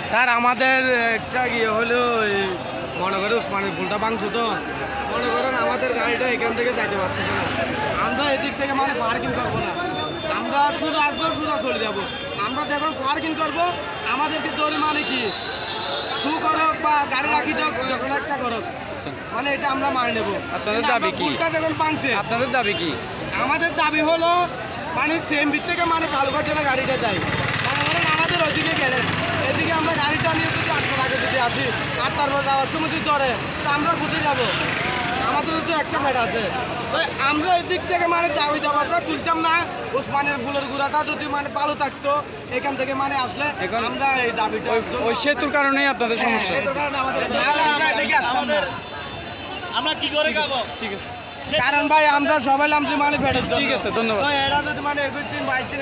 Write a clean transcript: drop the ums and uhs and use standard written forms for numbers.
Sir আমাদের একটা ইয়ে হলো মনে করে উসমানের ফুলটা ভাঙছে তো মনে করেন আমাদের গাড়িটা এখান থেকে যাইতে পারতেছে না। আমরা এদিক থেকে মানে পার্কিং করবো না, আমরা সোজা আসবো সোজা চলে যাবো। আমরা যখন পার্কিং করবো আমাদেরকে ধরে মানে কি তু করক বা গাড়ি রাখি হোক যখন একটা করক, মানে এটা আমরা মানে নেবো। আপনাদের দাবি কি? যখন পাংছে আপনাদের দাবি কি? আমাদের দাবি হলো মানে সেম বিট থেকে মানে কালুঘাট জন্য গাড়িটা যাই। মনে করেন আমাদের ওইদিকে গেলেন, এদিকে আমরা গাড়িটা নিয়ে যদি 8টার আগে যদি আসি, 8টার পর যাওয়ার সময় যদি ধরে তো আমরা কোথায় যাবো? আমাদেরও তো একটা ফেট আছে। তো আমরা এদিক থেকে মানে দাবি দাবাটা তুলতাম না। ওসমানের ফুলের গুঁড়াটা যদি মানে ভালো থাকতো এখান থেকে মানে আসলে আমরা এই দাবিটা ওই সেতুর কারণেই আপনাদের সমস্যা। আমরা কি করে খাবো? ঠিক আছে, কারণ ভাই আমরা সবাই নামছি মানে ফেরত। ঠিক আছে, ধন্যবাদ। এরা যদি মানে 21 দিন 22 দিন